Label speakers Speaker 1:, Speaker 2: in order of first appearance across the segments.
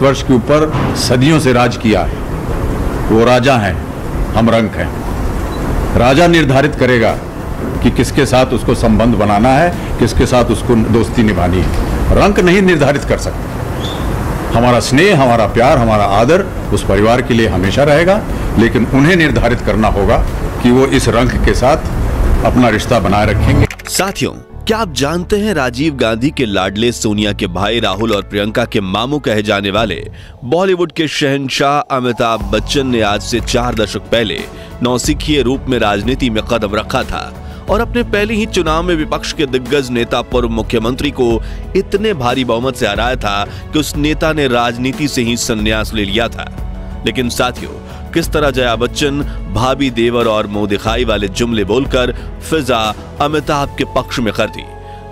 Speaker 1: वर्ष के ऊपर सदियों से राज किया है। वो राजा हैं, हम रंक हैं। राजा निर्धारित करेगा कि किसके साथ उसको संबंध बनाना है, किसके साथ उसको दोस्ती निभानी है। रंक नहीं निर्धारित कर सकते। हमारा स्नेह, हमारा प्यार, हमारा आदर उस परिवार के लिए हमेशा रहेगा, लेकिन उन्हें निर्धारित करना होगा कि वो इस रंक के साथ अपना रिश्ता बनाए रखेंगे।
Speaker 2: साथियों, क्या आप जानते हैं राजीव गांधी के लाडले सोनिया के भाई राहुल और प्रियंका के मामू कहे जाने वाले बॉलीवुड के शहंशाह अमिताभ बच्चन ने आज से 4 दशक पहले नौसिखिए रूप में राजनीति में कदम रखा था और अपने पहले ही चुनाव में विपक्ष के दिग्गज नेता पूर्व मुख्यमंत्री को इतने भारी बहुमत से हराया था कि उस नेता ने राजनीति से ही संन्यास ले लिया था। लेकिन साथियों, किस तरह जया बच्चन भाभी देवर और मुंह दिखाई वाले जुमले बोलकर फिजा अमिताभ के पक्ष में कर दी,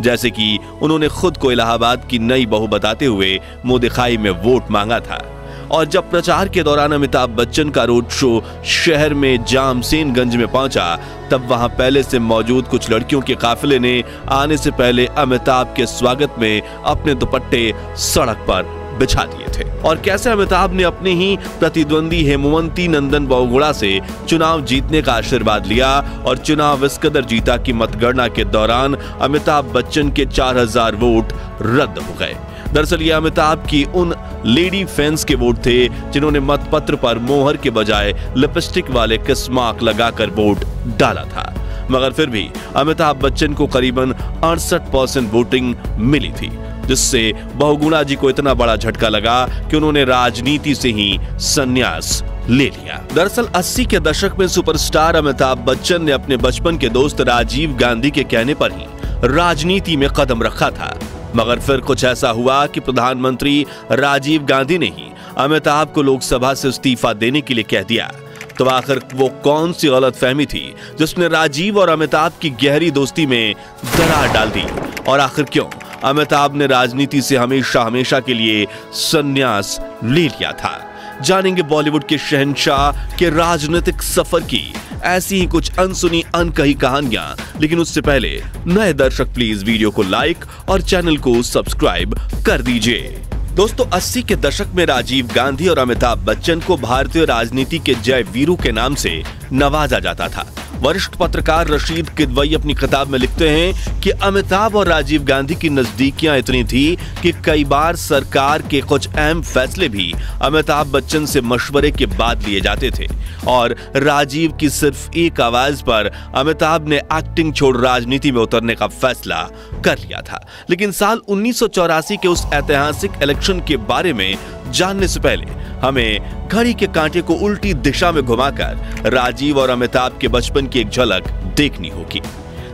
Speaker 2: जैसे कि उन्होंने खुद को इलाहाबाद की नई बहू बताते हुए मुंह दिखाई में वोट मांगा था। और जब प्रचार के दौरान अमिताभ बच्चन का रोड शो शहर में जामसेनगंज में पहुंचा, तब वहां पहले से मौजूद कुछ लड़कियों के काफिले ने आने से पहले अमिताभ के स्वागत में अपने दुपट्टे सड़क पर बिछा दिए थे। और कैसे अमिताभ ने अपने ही प्रतिद्वंदी हेमवंती नंदन बहुगुणा से चुनाव जीतने का आशीर्वाद लिया और चुनाव इस कदर जीता कि मतगणना के दौरान अमिताभ बच्चन के 4000 वोट रद्द हो गए। दरअसल ये अमिताभ की उन लेडी फैंस के वोट थे जिन्होंने मतपत्र पर मोहर के बजाय लिपस्टिक वाले किस मार्क लगाकर वोट डाला था। मगर फिर भी अमिताभ बच्चन को करीबन 68% वोटिंग मिली थी, जिससे बहुगुणा जी को इतना बड़ा झटका लगा कि उन्होंने राजनीति से ही संन्यास ले लिया। दरअसल 80 के दशक में सुपरस्टार अमिताभ बच्चन ने अपने बचपन के दोस्त राजीव गांधी के कहने पर ही राजनीति में कदम रखा था। मगर फिर कुछ ऐसा हुआ कि प्रधानमंत्री राजीव गांधी ने ही अमिताभ को लोकसभा से इस्तीफा देने के लिए कह दिया। तो आखिर वो कौन सी गलतफहमी थी जिसने राजीव और अमिताभ की गहरी दोस्ती में दरार डाल दी, और आखिर क्यों अमिताभ ने राजनीति से हमेशा हमेशा के लिए संन्यास ले लिया था? जानेंगे बॉलीवुड के शहंशाह के राजनीतिक सफर की ऐसी ही कुछ अनसुनी अनकही कहानियां। लेकिन उससे पहले नए दर्शक प्लीज वीडियो को लाइक और चैनल को सब्सक्राइब कर दीजिए। दोस्तों, 80 के दशक में राजीव गांधी और अमिताभ बच्चन को भारतीय राजनीति के जय वीरू के नाम से नवाजा जाता था। वरिष्ठ पत्रकार रशीद किदवई अपनी किताब में लिखते हैं कि अमिताभ और राजीव गांधी की नजदीकियां इतनी थी कि कई बार सरकार के कुछ अहम फैसले भी अमिताभ बच्चन से मशवरे के बाद लिए जाते थे और राजीव की सिर्फ एक आवाज पर अमिताभ ने एक्टिंग छोड़ राजनीति में उतरने का फैसला कर लिया था। लेकिन साल 1984 के उस ऐतिहासिक इलेक्शन के बारे में जानने से पहले हमें घड़ी के कांटे को उल्टी दिशा में घुमाकर राजीव और अमिताभ के बचपन की एक झलक देखनी होगी।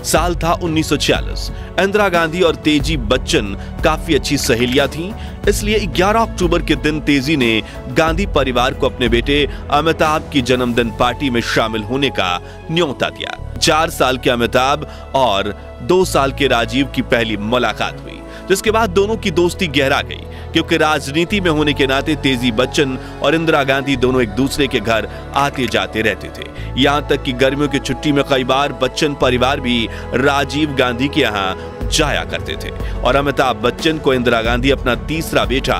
Speaker 2: साल था 1946। इंदिरा गांधी और तेजी बच्चन काफी अच्छी सहेलियां थीं, इसलिए 11 अक्टूबर के दिन तेजी ने गांधी परिवार को अपने बेटे अमिताभ की जन्मदिन पार्टी में शामिल होने का न्योता दिया। 4 साल के अमिताभ और 2 साल के राजीव की पहली मुलाकात हुई, जिसके बाद दोनों की दोस्ती गहरा गई, क्योंकि राजनीति में होने के नाते तेजी बच्चन और इंदिरा गांधी दोनों एक दूसरे के घर आते जाते रहते थे। यहाँ तक कि गर्मियों की छुट्टी में कई बार बच्चन परिवार भी राजीव गांधी के यहाँ जाया करते थे और अमिताभ बच्चन को इंदिरा गांधी अपना तीसरा बेटा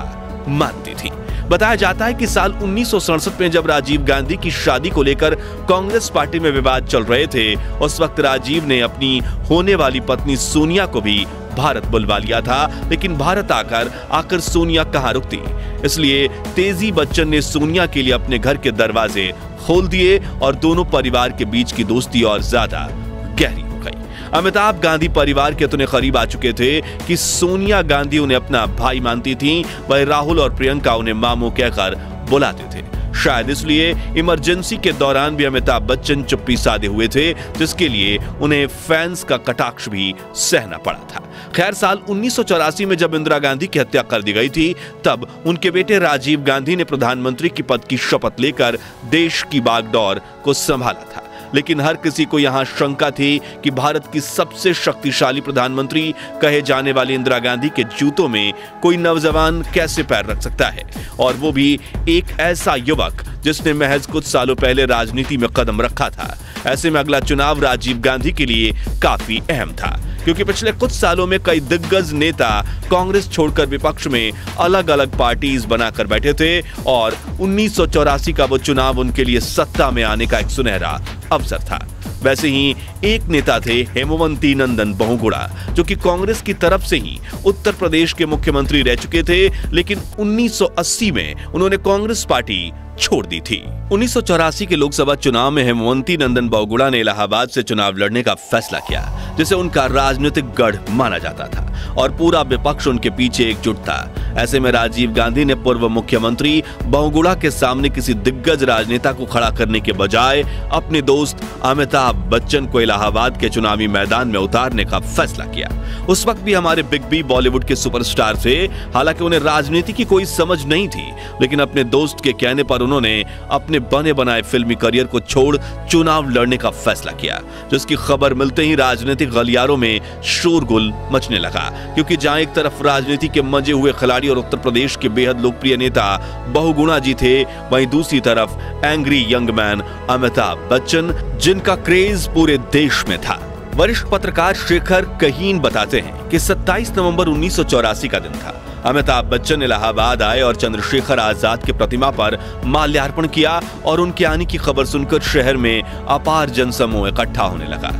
Speaker 2: मानती थी। बताया जाता है कि साल 1967 में जब राजीव गांधी की शादी को लेकर कांग्रेस पार्टी में विवाद चल रहे थे, उस वक्त राजीव ने अपनी होने वाली पत्नी सोनिया को भी भारत बुलवा लिया था। लेकिन भारत आकर सोनिया कहां रुकती, इसलिए तेजी बच्चन ने सोनिया के लिए अपने घर के दरवाजे खोल दिए और दोनों परिवार के बीच की दोस्ती और ज्यादा गहरी हो गई। अमिताभ गांधी परिवार के इतने करीब आ चुके थे कि सोनिया गांधी उन्हें अपना भाई मानती थीं, वहीं राहुल और प्रियंका उन्हें मामू कहकर बुलाते थे। शायद इसलिए इमरजेंसी के दौरान भी अमिताभ बच्चन चुप्पी साधे हुए थे, जिसके लिए उन्हें फैंस का कटाक्ष भी सहना पड़ा था। खैर, साल 1984 में जब इंदिरा गांधी की हत्या कर दी गई थी, तब उनके बेटे राजीव गांधी ने प्रधानमंत्री की पद की शपथ लेकर देश की बागडोर को संभाला था। लेकिन हर किसी को यहां शंका थी कि भारत की सबसे शक्तिशाली प्रधानमंत्री कहे जाने वाली इंदिरा गांधी के जूतों में कोई नौजवान कैसे पैर रख सकता है, और वो भी एक ऐसा युवक जिसने महज कुछ सालों पहले राजनीति में कदम रखा था। ऐसे में अगला चुनाव राजीव गांधी के लिए काफी अहम था, क्योंकि पिछले कुछ सालों में कई दिग्गज नेता कांग्रेस छोड़कर विपक्ष में अलग अलग पार्टीज बनाकर बैठे थे और 1984 का वो चुनाव उनके लिए सत्ता में आने का एक सुनहरा अवसर था। वैसे ही एक नेता थे हेमवंती नंदन बहुगुणा, जो कि कांग्रेस की तरफ से ही उत्तर प्रदेश के मुख्यमंत्री रह चुके थे, लेकिन 1980 में उन्होंने कांग्रेस पार्टी छोड़ दी थी। 1984 के लोकसभा चुनाव में हेमवंती नंदन बहुगुणा ने इलाहाबाद से चुनाव लड़ने का फैसला किया, जिसे उनका राजनीतिक गढ़ माना जाता था और पूरा विपक्ष उनके पीछे एकजुट था। ऐसे में राजीव गांधी ने पूर्व मुख्यमंत्री बहुगुणा के सामने किसी दिग्गज राजनेता को खड़ा करने के बजाय अपने दोस्त अमिताभ बच्चन को इलाहाबाद के चुनावी मैदान में उतारने का फैसला किया। उस वक्त भी हमारे बिग बी बॉलीवुड के सुपरस्टार थे। हालांकि उन्हें राजनीति की कोई समझ नहीं थी, लेकिन अपने दोस्त के कहने पर उन्होंने अपने बने बनाए फिल्मी करियर को छोड़ चुनाव लड़ने का फैसला किया, जिसकी खबर मिलते ही राजनीतिक गलियारों में शोरगुल मचने लगा। क्योंकि जहां एक तरफ राजनीति के मजे हुए खिलाड़ी और उत्तर प्रदेश के बेहद लोकप्रिय नेता बहुगुणा जी थे, वहीं दूसरी तरफ angry young man Amitabh Bachchan, जिनका क्रेज पूरे देश में था। वरिष्ठ पत्रकार शेखर कहीन बताते हैं कि 27 नवंबर 1984 का दिन था। अमिताभ बच्चन इलाहाबाद आए और चंद्रशेखर आजाद की प्रतिमा पर माल्यार्पण किया और उनके आने की खबर सुनकर शहर में अपार जनसमूह इकट्ठा होने लगा।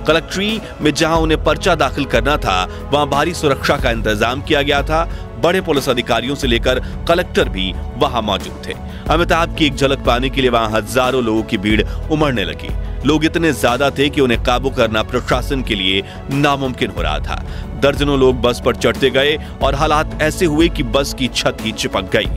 Speaker 2: कलेक्ट्री में जहां उन्हें पर्चा दाखिल करना था, वहां भारी सुरक्षा का इंतजाम किया गया था। बड़े पुलिस अधिकारियों से लेकर कलेक्टर भी वहां मौजूद थे। अमिताभ की एक झलक पाने के लिए वहां हजारों लोगों की भीड़ उमड़ने लगी। लोग इतने ज्यादा थे कि उन्हें काबू करना प्रशासन के लिए नामुमकिन हो रहा था। दर्जनों लोग बस पर चढ़ते गए और हालात ऐसे हुए कि बस की छत ही चिपक गई।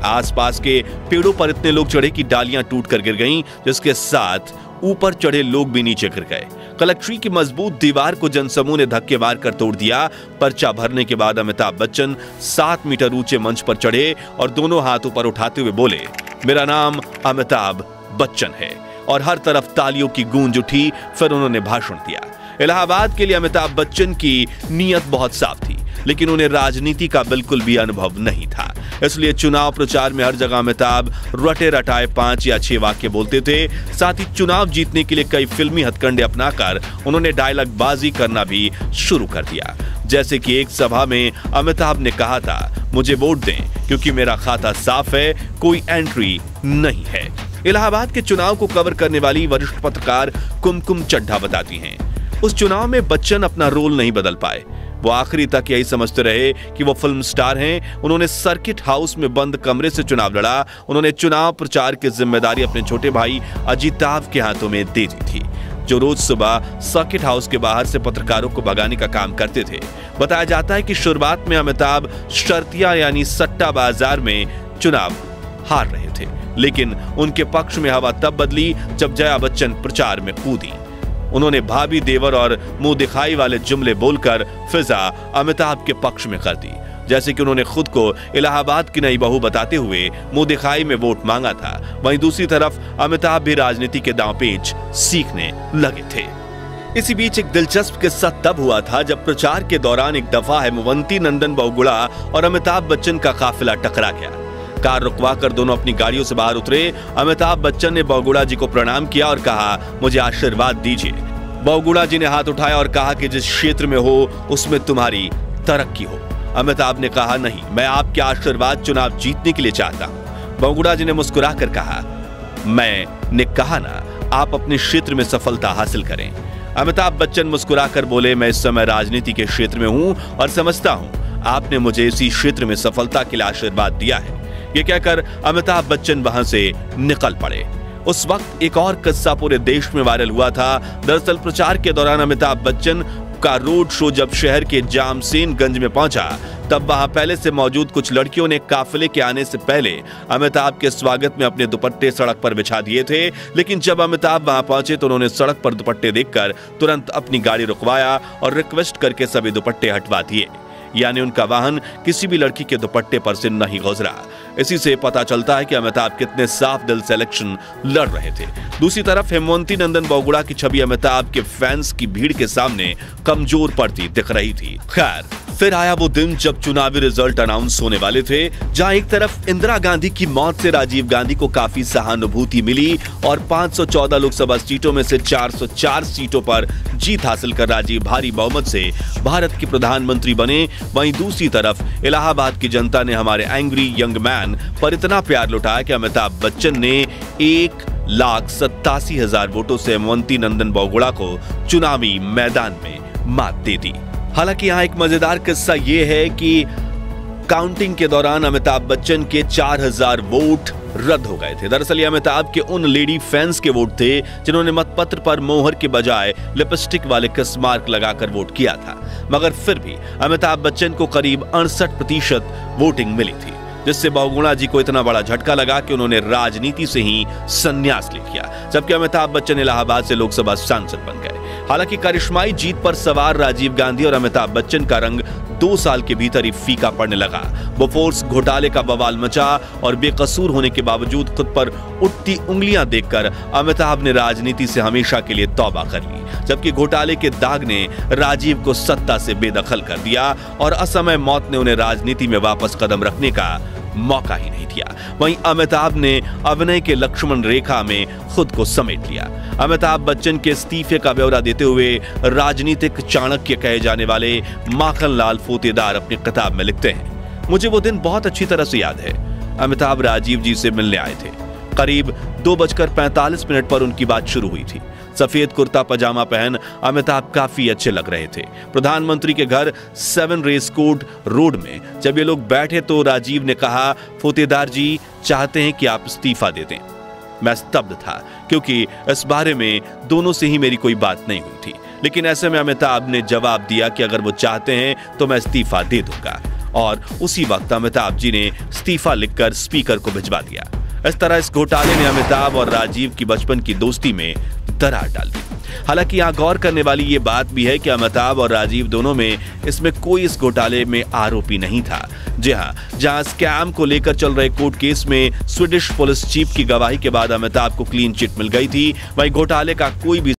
Speaker 2: आसपास के पेड़ों पर इतने लोग चढ़े कि डालियां टूटकर गिर गईं, जिसके साथ ऊपर चढ़े लोग भी नीचे गिर गए। कलेक्ट्री की मजबूत दीवार को जनसमूह ने धक्के मारकर तोड़ दिया। पर्चा भरने के बाद अमिताभ बच्चन 7 मीटर ऊंचे मंच पर चढ़े और दोनों हाथ ऊपर उठाते हुए बोले, मेरा नाम अमिताभ बच्चन है, और हर तरफ तालियों की गूंज उठी। फिर उन्होंने भाषण दिया। इलाहाबाद के लिए अमिताभ बच्चन की नीयत बहुत साफ थी, लेकिन उन्हें राजनीति का बिल्कुल भी अनुभव नहीं था। इसलिए चुनाव प्रचार में हर जगह अमिताभ रटे रटाए 5 या 6 वाक्य बोलते थे। साथ ही चुनाव जीतने के लिए कई फिल्मी हथकंडे अपनाकर उन्होंने डायलॉग बाजी करना भी शुरू कर दिया। जैसे कि एक सभा में अमिताभ ने कहा था, मुझे वोट दें क्योंकि मेरा खाता साफ है, कोई एंट्री नहीं है। इलाहाबाद के चुनाव को कवर करने वाली वरिष्ठ पत्रकार कुमकुम चड्ढा बताती हैं, उस चुनाव में बच्चन अपना रोल नहीं बदल पाए। वो आखिरी तक यही समझते रहे कि वो फिल्म स्टार हैं। उन्होंने सर्किट हाउस में बंद कमरे से चुनाव लड़ा। उन्होंने चुनाव प्रचार की जिम्मेदारी अपने छोटे भाई अजिताभ के हाथों में दे दी थी, जो रोज सुबह सर्किट हाउस के बाहर से पत्रकारों को भगाने का काम करते थे। बताया जाता है कि शुरुआत में अमिताभ शर्तिया यानी सट्टा बाजार में चुनाव हार रहे थे, लेकिन उनके पक्ष में हवा तब बदली जब जया बच्चन प्रचार में कूदी। उन्होंने भाभी देवर और मुंह दिखाई वाले जुमले बोलकर फिजा अमिताभ के पक्ष में कर दी। जैसे कि उन्होंने खुद को इलाहाबाद की नई बहू बताते हुए मुंह दिखाई में वोट मांगा था। वहीं दूसरी तरफ अमिताभ भी राजनीति के दांवपेच सीखने लगे थे। इसी बीच एक दिलचस्प किस्सा तब हुआ था जब प्रचार के दौरान एक दफा हेमवंती नंदन बहुगुणा और अमिताभ बच्चन का काफिला टकरा गया। कार रुकवाकर दोनों अपनी गाड़ियों से बाहर उतरे। अमिताभ बच्चन ने बहुगुणा जी को प्रणाम किया और कहा, मुझे आशीर्वाद दीजिए। बहुगुणा जी ने हाथ उठाया और कहा कि जिस क्षेत्र में हो उसमें तुम्हारी तरक्की हो। अमिताभ ने कहा, नहीं, मैं आपके आशीर्वाद चुनाव जीतने के लिए चाहता हूं। बहुगुणा जी ने मुस्कुराकर कहा, मैंने कहा ना, आप अपने क्षेत्र में सफलता हासिल करें। अमिताभ बच्चन मुस्कुराकर बोले, मैं इस समय राजनीति के क्षेत्र में हूं और समझता हूं आपने मुझे इसी क्षेत्र में सफलता के लिए आशीर्वाद दिया है। ये कहकर अमिताभ बच्चन वहां से निकल पड़े। उस वक्त एक और किस्सा पूरे देश में वायरल हुआ था। दरअसल प्रचार के दौरान अमिताभ बच्चन का रोड शो जब शहर के जामसेनगंज में पहुंचा, तब वहां पहले से मौजूद कुछ लड़कियों ने काफिले के आने से पहले अमिताभ के स्वागत में अपने दुपट्टे सड़क पर बिछा दिए थे। लेकिन जब अमिताभ वहां पहुंचे तो उन्होंने सड़क पर दुपट्टे देखकर तुरंत अपनी गाड़ी रुकवाया और रिक्वेस्ट करके सभी दुपट्टे हटवा दिए। यानी उनका वाहन किसी भी लड़की के दुपट्टे पर से नहीं गुजरा। इसी से पता चलता है कि अमिताभ कितने साफ दिल से इलेक्शन लड़ रहे थे। दूसरी तरफ हेमवंती नंदन बहुगुणा की छवि अमिताभ के फैंस की भीड़ के सामने कमजोर पड़ती दिख रही थी। खैर, फिर आया वो दिन जब चुनावी रिजल्ट अनाउंस होने वाले थे, जहां एक तरफ इंदिरा गांधी की मौत से राजीव गांधी को काफी सहानुभूति मिली और 514 लोकसभा सीटों में से 404 सीटों पर जीत हासिल कर राजीव भारी बहुमत से भारत के प्रधानमंत्री बने। वहीं दूसरी तरफ इलाहाबाद की जनता ने हमारे एंग्री यंग मैन पर इतना प्यार लुटाया कि अमिताभ बच्चन ने 1,87,000 वोटों से हेमवंती नंदन बहुगुणा को चुनावी मैदान में मात दे दी। हालांकि यहाँ एक मजेदार किस्सा ये है कि काउंटिंग के दौरान अमिताभ बच्चन के 4,000 वोट रद्द हो गए थे। दरअसल ये अमिताभ के उन लेडी फैंस के वोट थे जिन्होंने मतपत्र पर मोहर के बजाय लिपस्टिक वाले किस मार्क लगाकर वोट किया था, मगर फिर भी अमिताभ बच्चन को करीब 68% वोटिंग मिली थी, जिससे बहुगुणा जी को इतना बड़ा झटका लगा कि उन्होंने राजनीति से ही संन्यास ले लिया, जबकि अमिताभ बच्चन इलाहाबाद से लोकसभा सांसद बन गए। हालांकि करिश्माई जीत पर सवार राजीव गांधी और अमिताभ बच्चन का रंग 2 साल के भीतर ही फीका पड़ने लगा। बोफोर्स घोटाले का बवाल मचा और बेकसूर होने के बावजूद खुद पर उठती उंगलियां देखकर अमिताभ ने राजनीति से हमेशा के लिए तौबा कर ली, जबकि घोटाले के दाग ने राजीव को सत्ता से बेदखल कर दिया और असमय मौत ने उन्हें राजनीति में वापस कदम रखने का मौका ही नहीं दिया। वहीं अमिताभ ने अभिनय के लक्ष्मण रेखा में खुद को समेट लिया। अमिताभ बच्चन के इस्तीफे का ब्यौरा देते हुए राजनीतिक चाणक्य कहे जाने वाले माखनलाल फोतेदार अपनी किताब में लिखते हैं, मुझे वो दिन बहुत अच्छी तरह से याद है। अमिताभ राजीव जी से मिलने आए थे। करीब 2:45 पर उनकी बात शुरू हुई थी। सफेद कुर्ता पजामा पहन अमिताभ काफी अच्छे लग रहे थे। प्रधानमंत्री के घर 7 रेस कोर्ट रोड में जब ये लोग बैठे तो राजीव ने कहा, फोतेदार जी चाहते हैं कि आप इस्तीफा दे दें। मैं स्तब्ध था क्योंकि इस बारे में दोनों से ही मेरी कोई बात नहीं हुई थी, लेकिन ऐसे में अमिताभ ने जवाब दिया कि अगर वो चाहते हैं तो मैं इस्तीफा दे दूंगा, और उसी वक्त अमिताभ जी ने इस्तीफा लिखकर स्पीकर को भिजवा दिया। इस तरह इस घोटाले ने अमिताभ और राजीव की बचपन की दोस्ती में दरार डाल दी। हालांकि यहाँ गौर करने वाली ये बात भी है कि अमिताभ और राजीव दोनों में इसमें कोई इस घोटाले में आरोपी नहीं था। जी हाँ, जहाँ स्कैम को लेकर चल रहे कोर्ट केस में स्वीडिश पुलिस चीफ की गवाही के बाद अमिताभ को क्लीन चिट मिल गई थी, वहीं घोटाले का कोई भी